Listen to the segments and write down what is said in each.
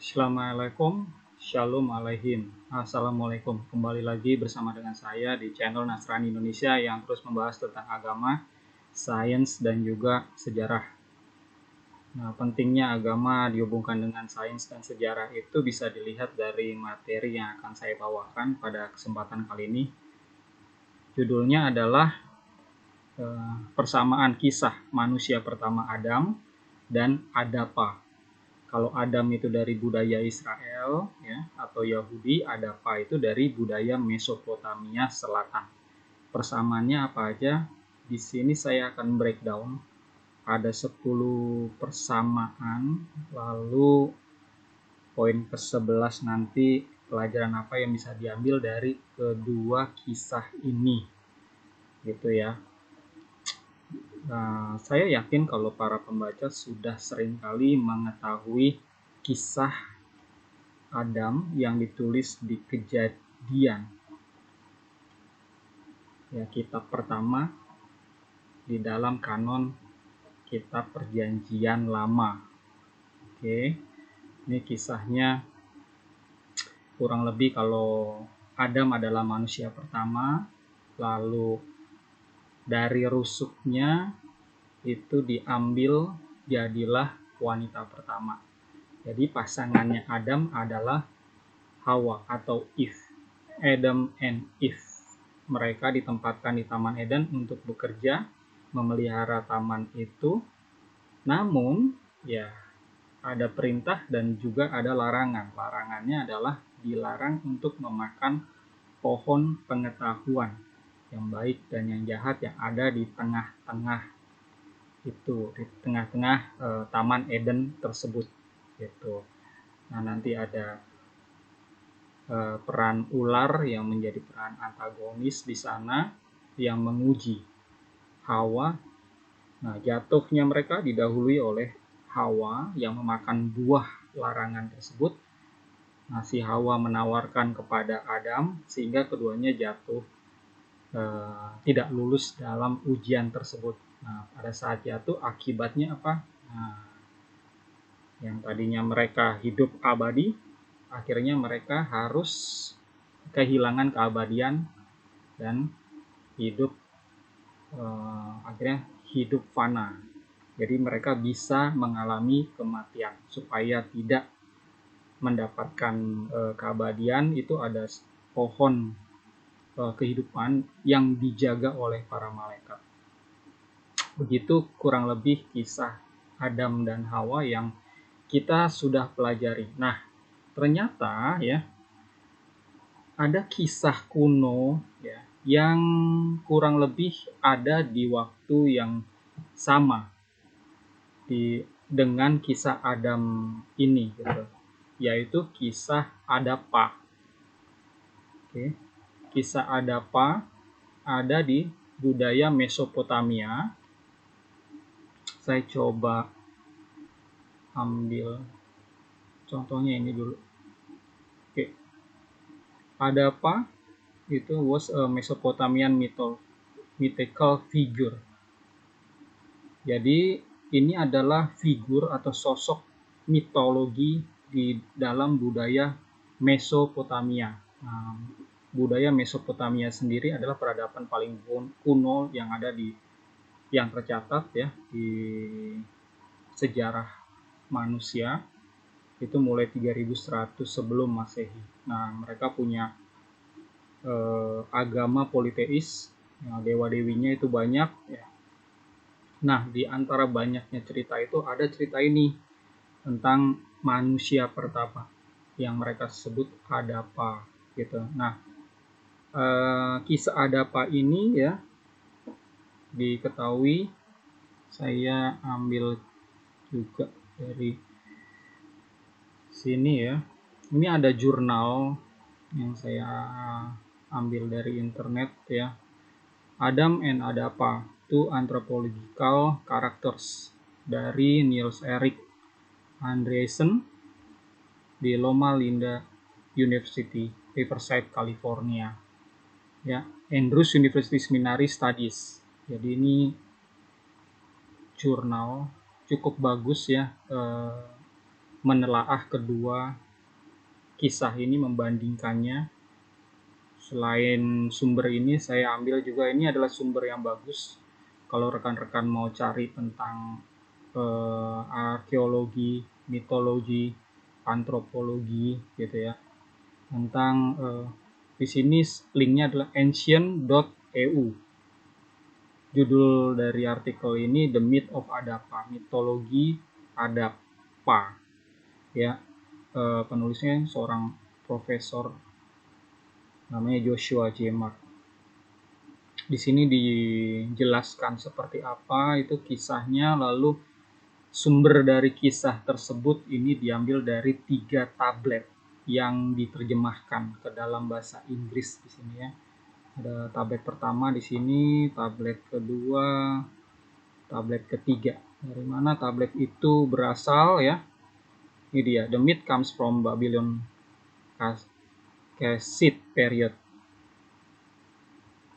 Assalamualaikum, Shalom Aleihim. Assalamualaikum. Kembali lagi bersama dengan saya di channel Nasrani Indonesia yang terus membahas tentang agama, sains, dan juga sejarah. Nah, pentingnya agama dihubungkan dengan sains dan sejarah itu bisa dilihat dari materi yang akan saya bawakan pada kesempatan kali ini. Judulnya adalah persamaan kisah manusia pertama Adam dan Adapa. Kalau Adam itu dari budaya Israel ya atau Yahudi, Adapa itu dari budaya Mesopotamia Selatan. Persamaannya apa aja? Di sini saya akan breakdown. Ada 10 persamaan, lalu poin ke-11 nanti pelajaran apa yang bisa diambil dari kedua kisah ini. Gitu ya. Nah, saya yakin kalau para pembaca sudah seringkali mengetahui kisah Adam yang ditulis di Kejadian. Ya, kitab pertama di dalam kanon kitab Perjanjian Lama. Oke. Ini kisahnya kurang lebih kalau Adam adalah manusia pertama, lalu dari rusuknya itu diambil jadilah wanita pertama. Jadi pasangannya Adam adalah Hawa atau Eve. Adam and Eve. Mereka ditempatkan di Taman Eden untuk bekerja, memelihara taman itu. Namun, ya ada perintah dan juga ada larangan. Larangannya adalah dilarang untuk memakan pohon pengetahuan yang baik dan yang jahat yang ada di tengah-tengah itu, di tengah-tengah Taman Eden tersebut gitu. Nah, nanti ada peran ular yang menjadi peran antagonis di sana yang menguji Hawa. Nah, jatuhnya mereka didahului oleh Hawa yang memakan buah larangan tersebut. Nah, si Hawa menawarkan kepada Adam sehingga keduanya jatuh tidak lulus dalam ujian tersebut. Nah, pada saat jatuh akibatnya apa? Nah, yang tadinya mereka hidup abadi, akhirnya mereka harus kehilangan keabadian dan akhirnya hidup fana. Jadi mereka bisa mengalami kematian. Supaya tidak mendapatkan keabadian, itu ada pohon kehidupan yang dijaga oleh para malaikat. Begitu kurang lebih kisah Adam dan Hawa yang kita sudah pelajari. Nah, ternyata ya ada kisah kuno ya yang kurang lebih ada di waktu yang sama dengan kisah Adam ini gitu, yaitu kisah Adapa. Oke. Kisah Adapa ada di budaya Mesopotamia. Saya coba ambil contohnya ini dulu. Oke. Adapa itu was a Mesopotamian mythical figure. Jadi ini adalah figur atau sosok mitologi di dalam budaya Mesopotamia. Nah, budaya Mesopotamia sendiri adalah peradaban paling kuno yang ada yang tercatat ya di sejarah manusia. Itu mulai 3100 sebelum Masehi. Nah, mereka punya agama politeis, ya, dewa-dewinya itu banyak ya. Nah, di antara banyaknya cerita itu ada cerita ini tentang manusia pertama yang mereka sebut Adapa gitu. Nah, kisah Adapa ini ya diketahui, saya ambil juga dari sini ya. Ini ada jurnal yang saya ambil dari internet ya. Adam and Adapa, Two Anthropological Characters dari Niels Erik Andreessen di Loma Linda University, Riverside, California. Ya, Andrews University Seminary Studies. Jadi ini jurnal cukup bagus ya. menelaah kedua kisah ini, membandingkannya. Selain sumber ini, saya ambil juga ini adalah sumber yang bagus kalau rekan-rekan mau cari tentang arkeologi, mitologi, antropologi gitu ya. Tentang di sini linknya adalah ancient.eu. Judul dari artikel ini The Myth of Adapa, mitologi Adapa. Ya, penulisnya seorang profesor namanya Joshua J. Mark. Di sini dijelaskan seperti apa itu kisahnya, lalu sumber dari kisah tersebut ini diambil dari 3 tablet yang diterjemahkan ke dalam bahasa Inggris di sini ya. Ada tablet pertama di sini, tablet kedua, tablet ketiga. Dari mana tablet itu berasal ya? Ini dia, The myth comes from Babylon Kassite period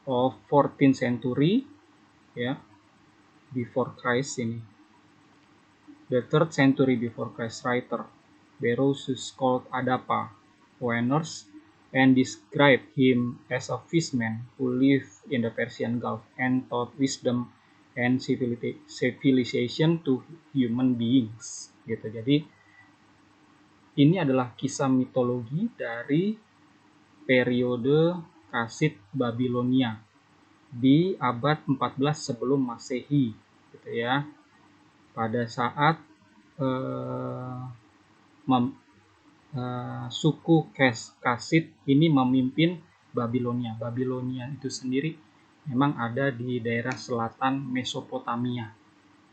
of 14th century ya, before Christ ini. The 3rd century before Christ writer Berosus called Adapa Oeners and described him as a fishman who lived in the Persian Gulf and taught wisdom and civilization to human beings. Gitu. Jadi ini adalah kisah mitologi dari periode Kassite Babilonia di abad 14 sebelum Masehi, gitu ya. Pada saat suku Kassite ini memimpin Babilonia. Babilonia itu sendiri memang ada di daerah selatan Mesopotamia,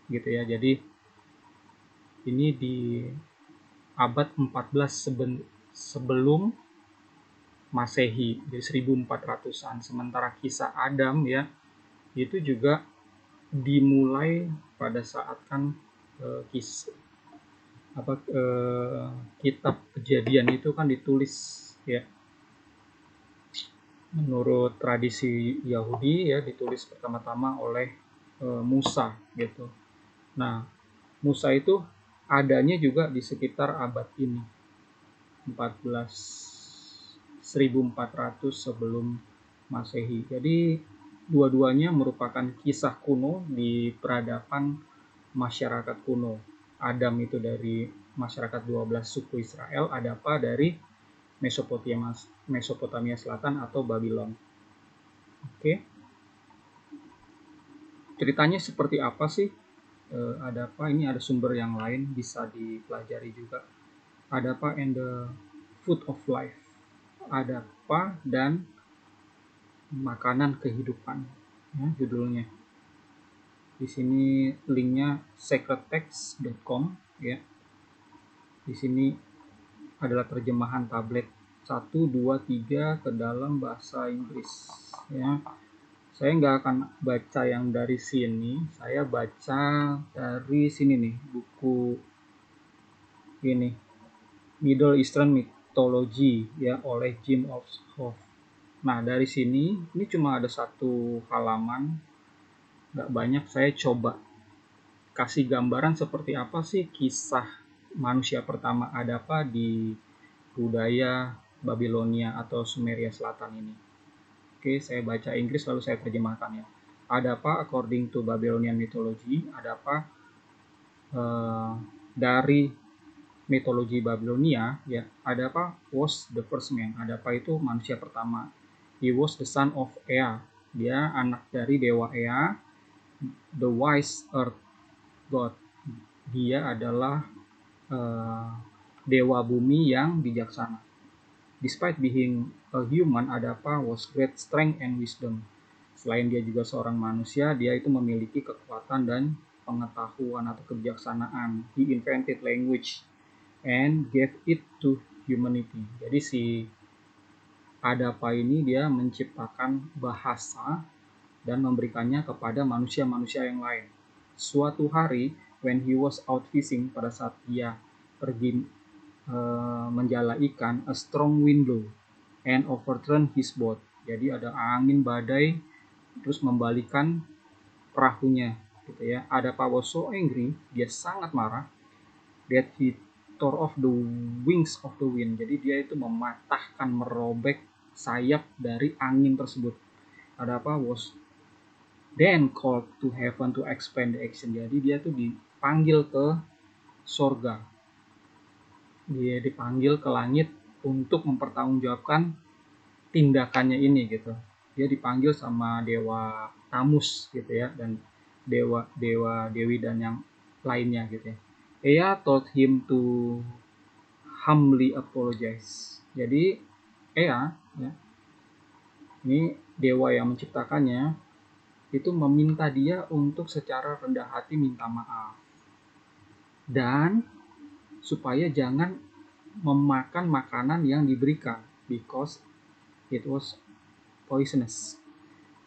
gitu ya. Jadi ini di abad 14 sebelum Masehi, jadi 1400-an. Sementara kisah Adam ya itu juga dimulai pada saat kan kitab Kejadian itu kan ditulis ya menurut tradisi Yahudi ya, ditulis pertama-tama oleh Musa gitu. Nah, Musa itu adanya juga di sekitar abad ini 1400 sebelum Masehi. Jadi dua-duanya merupakan kisah kuno di peradaban masyarakat kuno. Adam itu dari masyarakat 12 suku Israel, Adapa dari Mesopotamia Selatan atau Babylon. Oke. Ceritanya seperti apa sih? Adapa ini ada sumber yang lain bisa dipelajari juga. Adapa and the Food of Life. Adapa dan makanan kehidupan. Ya, judulnya. Di sini linknya sacredtext.com ya. Di sini adalah terjemahan tablet 1, 2, 3 ke dalam bahasa Inggris ya. Saya nggak akan baca yang dari sini, saya baca dari sini nih, buku ini Middle Eastern Mythology ya oleh Jim Oshoff. Nah dari sini ini cuma ada satu halaman, nggak banyak. Saya coba kasih gambaran seperti apa sih kisah manusia pertama Adapa di budaya Babilonia atau Sumeria Selatan ini. Oke, saya baca Inggris lalu saya terjemahkan ya. Adapa according to Babylonian mythology, Adapa dari mitologi Babilonia ya, Adapa was the first man. Adapa itu manusia pertama. He was the son of Ea. Dia anak dari dewa Ea, the wise earth god. Dia adalah dewa bumi yang bijaksana. Despite being a human, Adapa was great strength and wisdom. Selain dia juga seorang manusia, dia itu memiliki kekuatan dan pengetahuan atau kebijaksanaan. He invented language and gave it to humanity. Jadi si Adapa ini dia menciptakan bahasa dan memberikannya kepada manusia-manusia yang lain. Suatu hari, when he was out fishing, pada saat dia pergi menjala ikan, a strong wind blew and overturned his boat. Jadi ada angin badai terus membalikan perahunya gitu ya. Adapa was so angry, dia sangat marah, that he tore off the wings of the wind. Jadi dia itu mematahkan, merobek sayap dari angin tersebut. Ada apa? Was then called to heaven to expand the action. Jadi dia tuh dipanggil ke sorga. Dia dipanggil ke langit untuk mempertanggungjawabkan tindakannya ini gitu. Dia dipanggil sama dewa Tamus gitu ya, dan dewi dan yang lainnya gitu ya. Ea told him to humbly apologize. Jadi Ea ya, ini dewa yang menciptakannya itu meminta dia untuk secara rendah hati minta maaf dan supaya jangan memakan makanan yang diberikan because it was poisonous.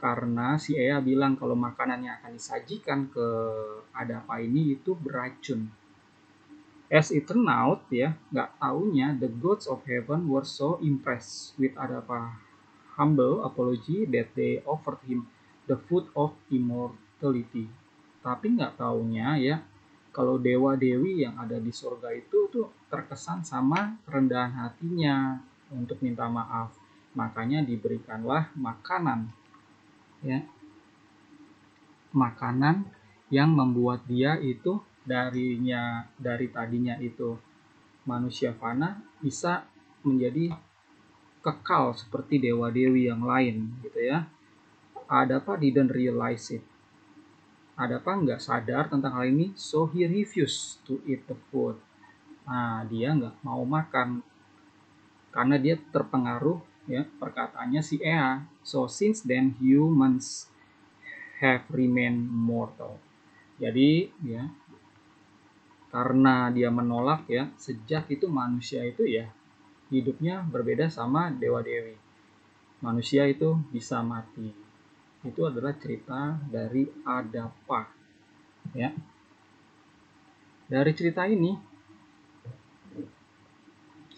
Karena si Ea bilang kalau makanan yang akan disajikan ke Adapa ini itu beracun. As it turned out ya, nggak taunya the gods of heaven were so impressed with Adapa humble apology that they offered him the food of immortality. Tapi nggak taunya ya, kalau dewa-dewi yang ada di surga itu tuh terkesan sama kerendahan hatinya untuk minta maaf. Makanya diberikanlah makanan ya, makanan yang membuat dia itu dari tadinya itu manusia fana bisa menjadi kekal seperti dewa-dewi yang lain gitu ya. Adapa didn't realize it. Adapa nggak sadar tentang hal ini, so he refused to eat the food. Nah, dia nggak mau makan karena dia terpengaruh ya perkataannya si Ea. So since then humans have remained mortal. Jadi ya karena dia menolak ya, sejak itu manusia itu ya hidupnya berbeda sama dewa-dewi. Manusia itu bisa mati. Itu adalah cerita dari Adapa ya. Dari cerita ini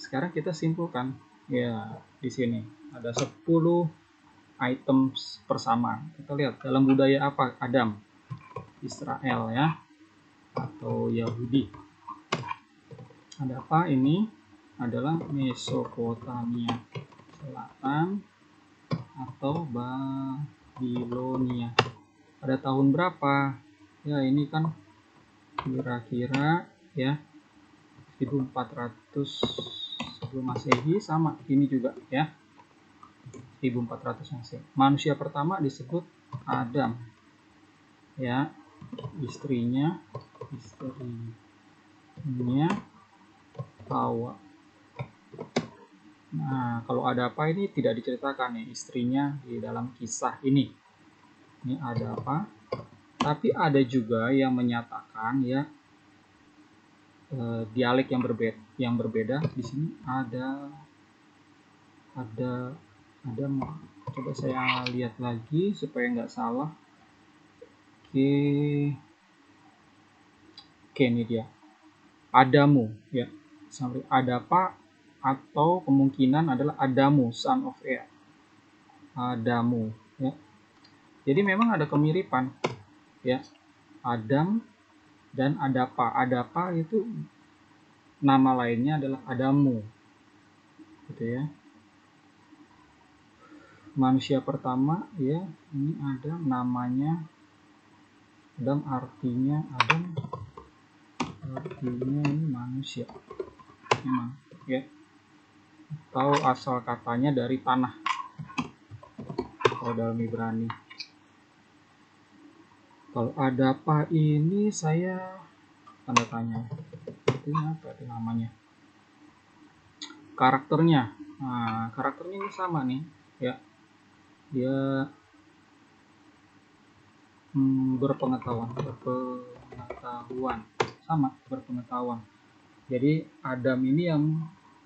sekarang kita simpulkan ya, di sini ada 10 items persamaan. Kita lihat dalam budaya apa Adam, Israel ya, atau Yahudi. Adapa ini adalah Mesopotamia Selatan atau Babilonia. Pada tahun berapa? Ya ini kan kira-kira ya 1400 sebelum Masehi, sama ini juga ya 1400 Masehi. Manusia pertama disebut Adam ya, istrinya Hawa. Nah, kalau ada apa ini tidak diceritakan nih istrinya di dalam kisah ini. Ini ada apa? Tapi ada juga yang menyatakan ya dialek yang berbeda. Di sini ada coba saya lihat lagi supaya nggak salah. Oke, ini dia. Adamu ya. Sampai Adapa atau kemungkinan adalah Adamu, son of Ea. Adamu ya. Jadi memang ada kemiripan ya. Adam dan Adapa. Adapa itu nama lainnya adalah Adamu. Gitu ya. Manusia pertama ya, ini Adam namanya Adam, artinya ini manusia. Memang ya. Atau asal katanya dari tanah. Kalau dalam Ibrani. Kalau Adapa ini saya tanda tanya. Itu apa itu namanya? Karakternya. Nah, karakternya ini sama nih, ya. Dia berpengetahuan, sama berpengetahuan. Jadi Adam ini yang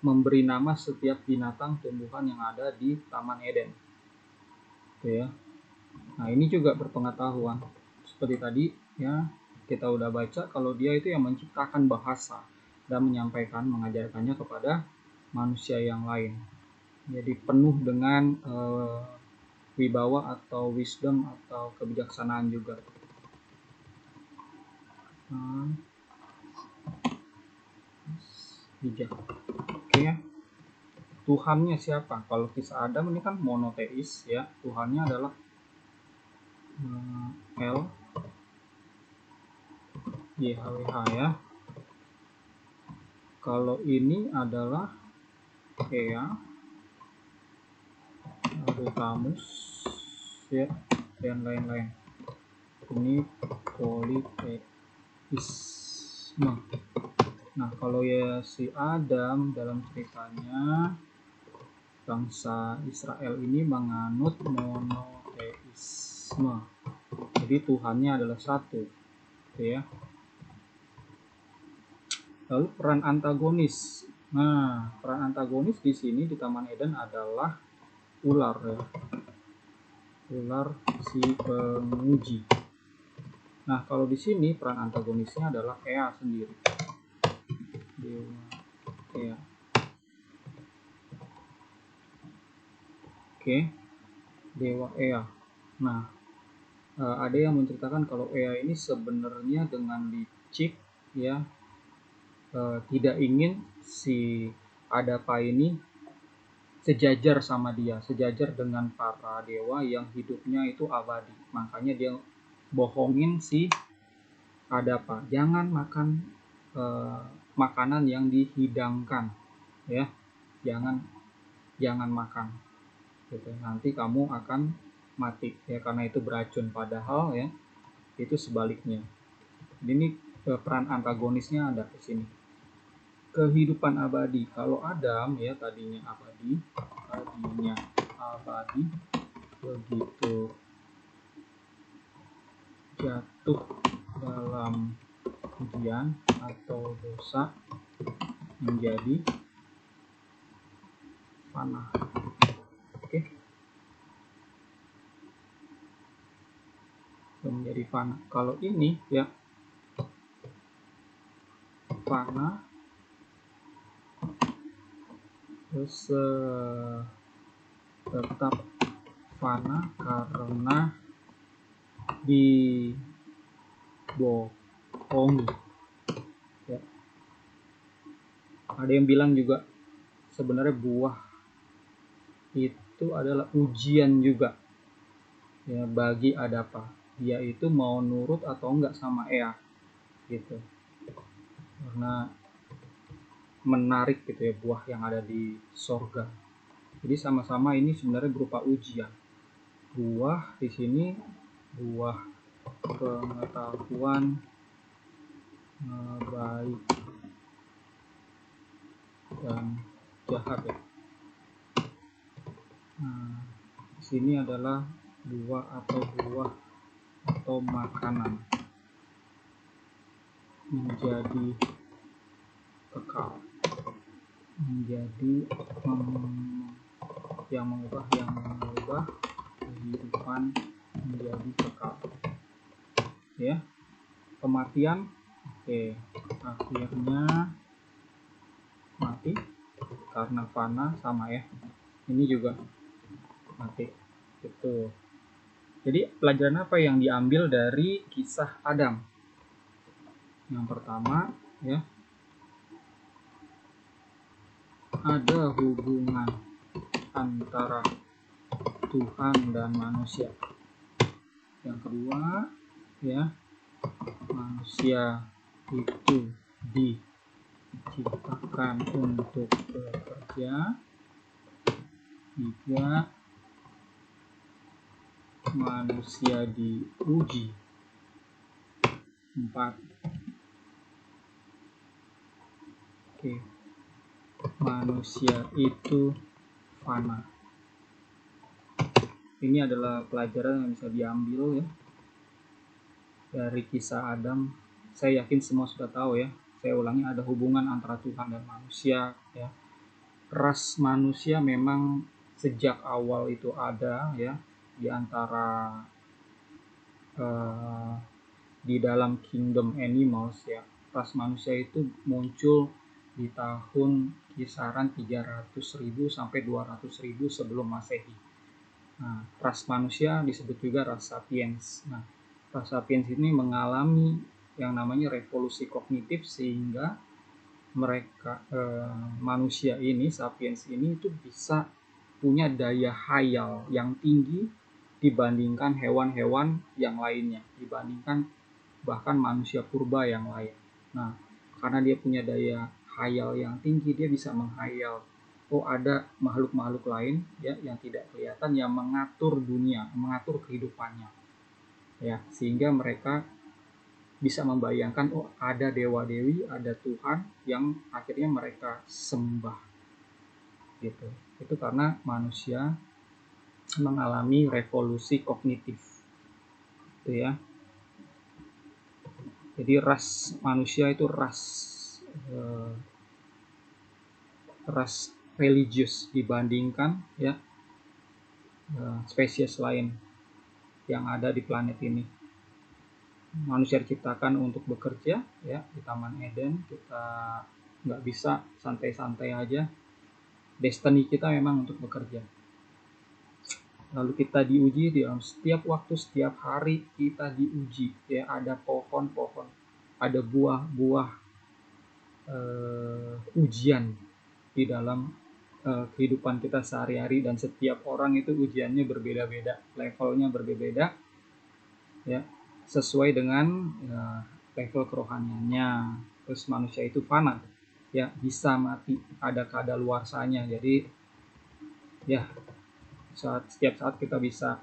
memberi nama setiap binatang tumbuhan yang ada di Taman Eden. Oke ya. Nah, ini juga berpengetahuan. Seperti tadi ya, kita udah baca kalau dia itu yang menciptakan bahasa dan mengajarkannya kepada manusia yang lain. Jadi penuh dengan wibawa atau wisdom atau kebijaksanaan juga. bijak. Oke ya. Tuhannya siapa? Kalau kisah Adam ini kan monoteis ya. Tuhannya adalah El YHWH ya. Kalau ini adalah Ea, Rutamus ya, dan lain-lain. Ini politeisme. Nah, kalau ya si Adam dalam ceritanya, bangsa Israel ini menganut monoteisme. Jadi Tuhannya adalah satu, gitu ya. Lalu peran antagonis. Nah, peran antagonis di sini di Taman Eden adalah ular ya. Ular si penguji. Nah, kalau di sini peran antagonisnya adalah Ea sendiri. Dewa Ea. Oke. Dewa Ea. Nah, ada yang menceritakan kalau Ea ini sebenarnya dengan licik ya, tidak ingin si Adapa ini sejajar sama dia, sejajar dengan para dewa yang hidupnya itu abadi. Makanya dia bohongin si Adapa, jangan makan makanan yang dihidangkan ya, jangan makan gitu, nanti kamu akan mati ya, karena itu beracun. Padahal ya itu sebaliknya. Ini peran antagonisnya ada di sini. Kehidupan abadi. Kalau Adam ya tadinya abadi, begitu jatuh dalam ujian atau dosa menjadi fana. Oke. Menjadi fana. Kalau ini ya fana, terus tetap fana karena dibohongi ya. Ada yang bilang juga sebenarnya buah itu adalah ujian juga ya bagi Adapa. Dia itu mau nurut atau enggak sama Ea gitu, karena menarik gitu ya buah yang ada di sorga. Jadi sama-sama ini sebenarnya berupa ujian. Buah di sini buah pengetahuan baik dan jahat ya. Nah, di sini adalah buah atau makanan menjadi kekal, menjadi yang mengubah kehidupan menjadi kekal ya. Kematian, oke, akhirnya mati karena fana sama ya, ini juga mati gitu. Jadi pelajaran apa yang diambil dari kisah Adam? Yang pertama ya, ada hubungan antara Tuhan dan manusia. Yang kedua ya, manusia itu diciptakan untuk bekerja. Tiga, manusia diuji. 4, oke, manusia itu fana. Ini adalah pelajaran yang bisa diambil ya dari kisah Adam. Saya yakin semua sudah tahu ya. Saya ulangi, ada hubungan antara Tuhan dan manusia ya. Ras manusia memang sejak awal itu ada ya, di antara di dalam kingdom animals ya. Ras manusia itu muncul di tahun kisaran 300.000 sampai 200.000 sebelum Masehi. Nah, ras manusia disebut juga ras sapiens. Nah, ras sapiens ini mengalami yang namanya revolusi kognitif, sehingga manusia ini, sapiens ini itu bisa punya daya hayal yang tinggi dibandingkan hewan-hewan yang lainnya, dibandingkan bahkan manusia purba yang lain. Nah, karena dia punya daya hayal yang tinggi, dia bisa menghayal, oh ada makhluk-makhluk lain ya yang tidak kelihatan yang mengatur dunia, mengatur kehidupannya. Ya, sehingga mereka bisa membayangkan, oh ada dewa-dewi, ada Tuhan yang akhirnya mereka sembah gitu. Itu karena manusia mengalami revolusi kognitif gitu ya. Jadi ras manusia itu ras religius dibandingkan ya spesies lain yang ada di planet ini. Manusia diciptakan untuk bekerja ya di Taman Eden, kita nggak bisa santai-santai aja. Destiny kita memang untuk bekerja. Lalu kita diuji dalam setiap waktu, setiap hari kita diuji ya, ada pohon-pohon, ada buah-buah ujian di dalam kehidupan kita sehari-hari, dan setiap orang itu ujiannya berbeda-beda, levelnya berbeda ya, sesuai dengan level kerohaniannya. Terus manusia itu fana ya, bisa mati, ada kadaluarsanya. Jadi ya setiap saat kita bisa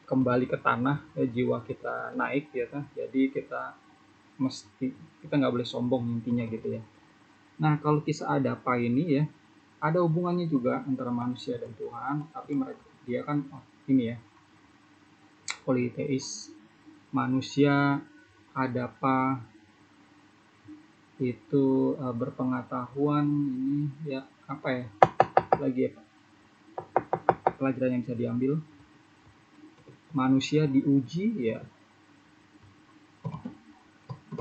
kembali ke tanah ya, jiwa kita naik ya kan. Jadi kita nggak boleh sombong intinya gitu ya. Nah, kalau kisah Adapa ini ya, ada hubungannya juga antara manusia dan Tuhan, tapi dia kan ini ya, politeis. Manusia Adapa itu berpengetahuan, ini ya apa ya lagi ya Pak, pelajaran yang bisa diambil. Manusia diuji ya,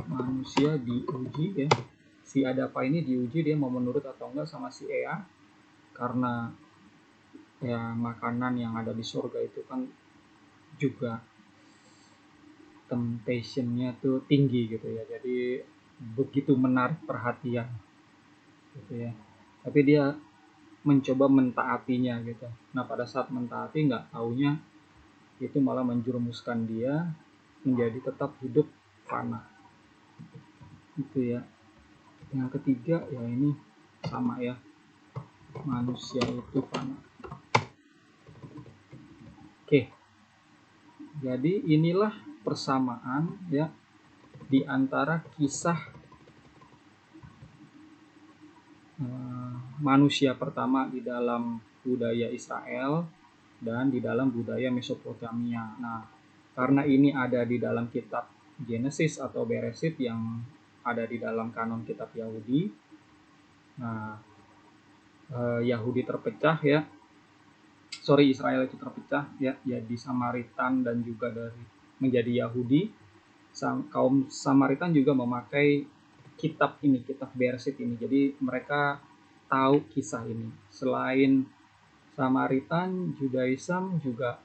manusia diuji ya, si Adapa ini diuji dia mau menurut atau enggak sama si Ea, karena ya makanan yang ada di surga itu kan juga temptation-nya tuh tinggi gitu ya, jadi begitu menarik perhatian gitu ya, tapi dia mencoba mentaatinya gitu. Nah, pada saat mentaati, nggak taunya itu malah menjerumuskan dia menjadi tetap hidup fana gitu ya. Yang ketiga ya ini sama ya, manusia itu fana. Oke, jadi inilah persamaan ya di antara kisah manusia pertama di dalam budaya Israel dan di dalam budaya Mesopotamia. Nah, karena ini ada di dalam kitab Genesis atau Beresit yang ada di dalam kanon kitab Yahudi. Nah, Yahudi terpecah ya. Israel itu terpecah ya, jadi Samaritan dan juga dari menjadi Yahudi. Kaum Samaritan juga memakai kitab ini, kitab Beresit ini. Jadi mereka tahu kisah ini. Selain Samaritan, Judaism juga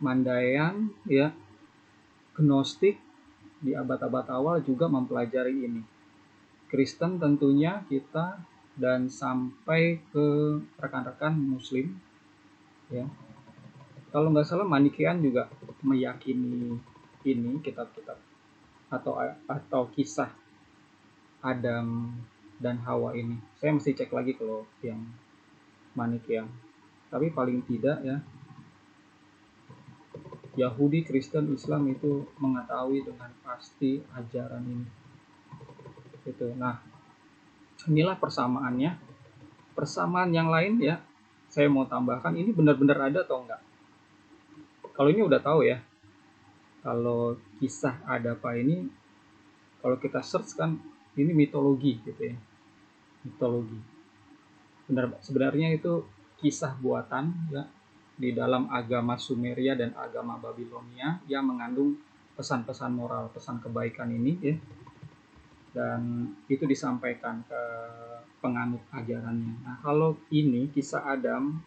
Mandaean ya, Gnostik di abad-abad awal juga mempelajari ini. Kristen tentunya kita, dan sampai ke rekan-rekan Muslim ya. Kalau nggak salah Manichean juga meyakini ini, kitab-kitab atau kisah Adam dan Hawa ini. Saya mesti cek lagi kalau yang Manichean. Tapi paling tidak ya, Yahudi, Kristen, Islam itu mengetahui dengan pasti ajaran ini. Gitu. Nah, inilah persamaannya. Persamaan yang lain ya, saya mau tambahkan, ini benar-benar ada atau enggak. Kalau ini udah tahu ya, kalau kisah Adapa ini, kalau kita search kan ini mitologi gitu ya, mitologi. Sebenarnya itu kisah buatan ya, di dalam agama Sumeria dan agama Babilonia yang mengandung pesan-pesan moral, pesan kebaikan ini ya, dan itu disampaikan ke penganut ajarannya. Nah, kalau ini kisah Adam,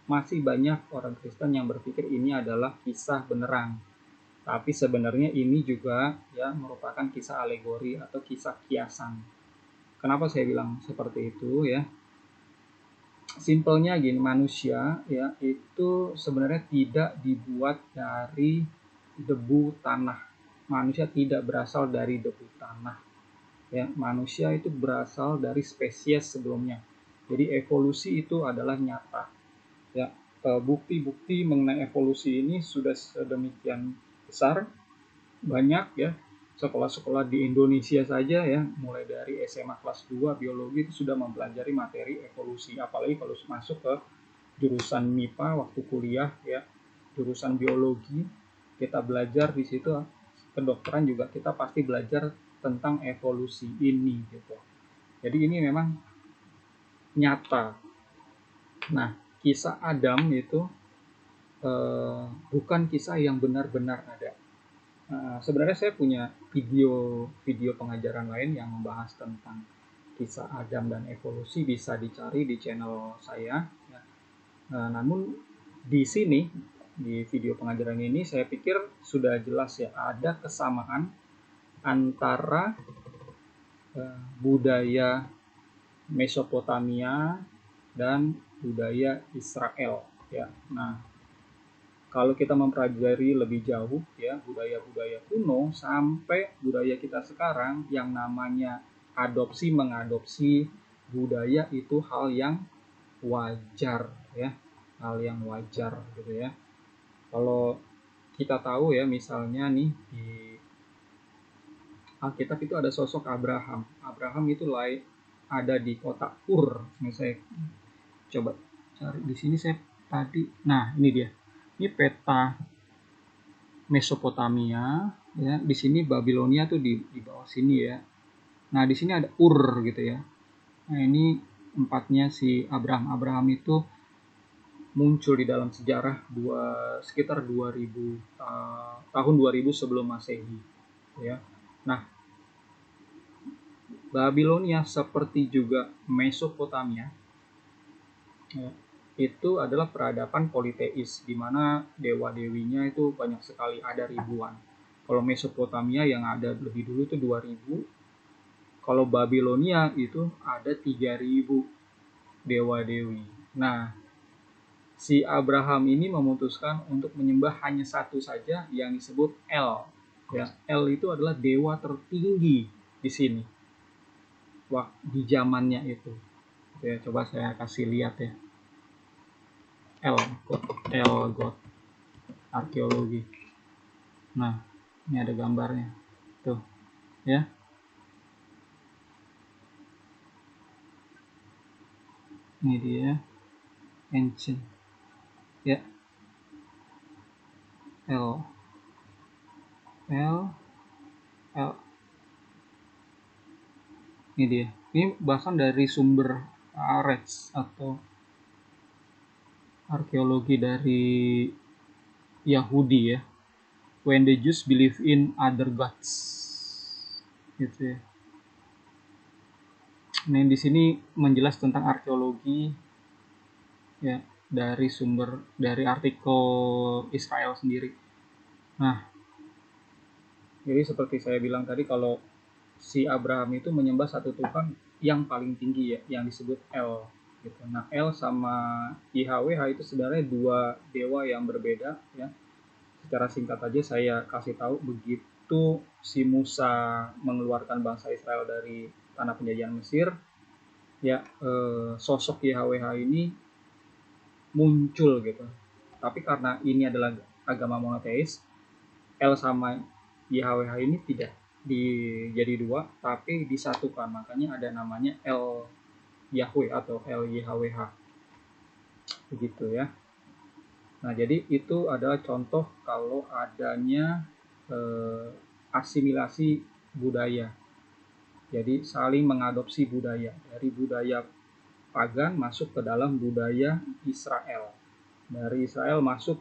masih banyak orang Kristen yang berpikir ini adalah kisah beneran, Tapi sebenarnya ini juga ya merupakan kisah alegori atau kisah kiasan. Kenapa saya bilang seperti itu ya? Simpelnya gini, manusia ya itu sebenarnya tidak dibuat dari debu tanah. Manusia tidak berasal dari debu tanah. Ya, manusia itu berasal dari spesies sebelumnya. Jadi evolusi itu adalah nyata. Ya, bukti-bukti mengenai evolusi ini sudah sedemikian besar, banyak ya. Sekolah-sekolah di Indonesia saja ya, mulai dari SMA kelas 2 biologi itu sudah mempelajari materi evolusi. Apalagi kalau masuk ke jurusan MIPA waktu kuliah ya, jurusan biologi, kita belajar di situ. Kedokteran juga kita pasti belajar tentang evolusi ini gitu. Jadi ini memang nyata. Nah, kisah Adam itu bukan kisah yang benar-benar ada. Sebenarnya saya punya video pengajaran lain yang membahas tentang kisah Adam dan evolusi, bisa dicari di channel saya. Namun di sini di video pengajaran ini saya pikir sudah jelas ya, ada kesamaan antara budaya Mesopotamia dan budaya Israel ya. Nah, kalau kita mempelajari lebih jauh ya budaya-budaya kuno sampai budaya kita sekarang, yang namanya adopsi mengadopsi budaya itu hal yang wajar ya, hal yang wajar gitu ya. Kalau kita tahu ya, misalnya nih di Alkitab itu ada sosok Abraham. Abraham itu ada di kota Ur. Ini saya coba cari di sini saya tadi. Nah, ini dia. Ini peta Mesopotamia ya. Di sini Babilonia tuh di bawah sini ya. Nah, di sini ada Ur gitu ya. Nah, ini tempatnya si Abraham. Abraham itu muncul di dalam sejarah sekitar 2000 tahun 2000 sebelum Masehi ya. Nah, Babilonia seperti juga Mesopotamia ya, itu adalah peradaban politeis, di mana dewa-dewinya itu banyak sekali, ada ribuan. Kalau Mesopotamia yang ada lebih dulu itu 2000, kalau Babilonia itu ada 3000 dewa-dewi. Nah, si Abraham ini memutuskan untuk menyembah hanya satu saja yang disebut El. Ya, El itu adalah dewa tertinggi di sini. Wah, di zamannya itu. Ya, coba saya kasih lihat ya. El God arkeologi. Nah, ini ada gambarnya. Tuh, ya. Ini dia ancient. Ya. L L L. Ini dia. Ini bahkan dari sumber Arets atau arkeologi dari Yahudi ya. When the Jews believe in other gods. Gitu ya. Nah, di sini menjelas tentang arkeologi ya, dari sumber dari artikel Israel sendiri. Nah, jadi seperti saya bilang tadi, kalau si Abraham itu menyembah satu Tuhan yang paling tinggi ya, yang disebut El gitu. Nah, El sama YHWH itu sebenarnya dua dewa yang berbeda ya. Secara singkat aja saya kasih tahu, begitu si Musa mengeluarkan bangsa Israel dari tanah penjajahan Mesir ya, sosok YHWH ini muncul gitu. Tapi karena ini adalah agama monoteis, El sama YHWH ini tidak jadi dua, tapi disatukan. Makanya ada namanya El Yahweh atau El YHWH. Begitu ya. Nah, jadi itu adalah contoh kalau adanya asimilasi budaya. Jadi saling mengadopsi budaya, dari budaya pagan masuk ke dalam budaya Israel. Dari Israel masuk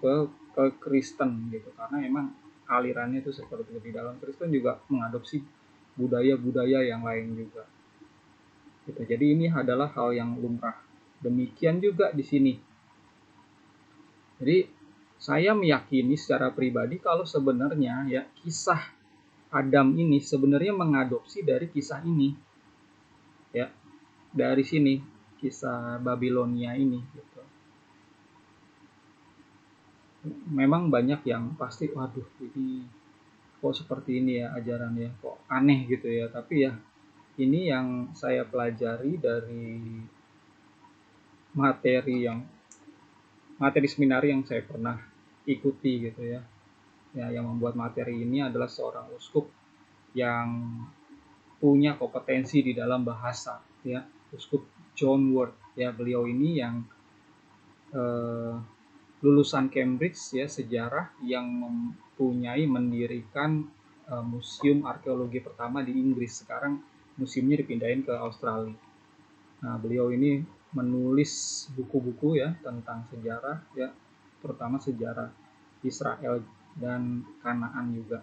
ke Kristen gitu, karena emang alirannya itu seperti itu. Di dalam Kristen juga mengadopsi budaya-budaya yang lain juga gitu. Jadi ini adalah hal yang lumrah. Demikian juga di sini. Jadi saya meyakini secara pribadi kalau sebenarnya ya kisah Adam ini sebenarnya mengadopsi dari kisah ini, ya, dari sini kisah Babilonia ini gitu. Memang banyak yang pasti waduh ini kok seperti ini ya ajarannya, kok aneh gitu ya, tapi ya ini yang saya pelajari dari materi seminar yang saya pernah ikuti gitu ya. Ya, yang membuat materi ini adalah seorang uskup yang punya kompetensi di dalam bahasa, ya, Uskup John Ward. Ya, beliau ini yang eh, lulusan Cambridge ya, sejarah, yang mendirikan museum arkeologi pertama di Inggris. Sekarang museumnya dipindahin ke Australia. Nah, beliau ini menulis buku-buku ya tentang sejarah ya, terutama sejarah Israel dan Kanaan juga.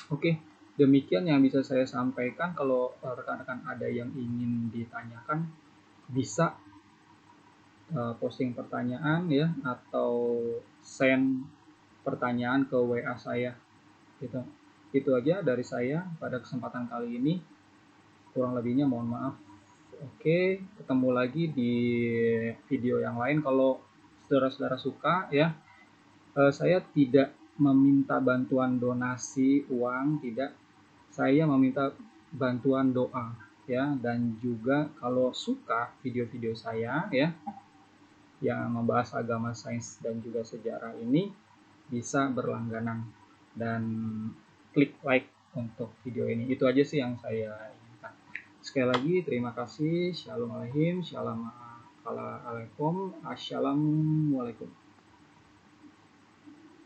Oke, demikian yang bisa saya sampaikan. Kalau rekan-rekan ada yang ingin ditanyakan, bisa posting pertanyaan ya, atau send pertanyaan ke WA saya gitu. Itu aja dari saya pada kesempatan kali ini. Kurang lebihnya mohon maaf. Oke, ketemu lagi di video yang lain. Kalau saudara-saudara suka ya, saya tidak meminta bantuan donasi uang, tidak. Saya meminta bantuan doa ya, dan juga kalau suka video-video saya ya yang membahas agama, sains, dan juga sejarah ini, bisa berlangganan dan klik like untuk video ini. Itu aja sih yang saya inginkan. Sekali lagi terima kasih. Shalom alaikum, shalom alaikum, assalamualaikum.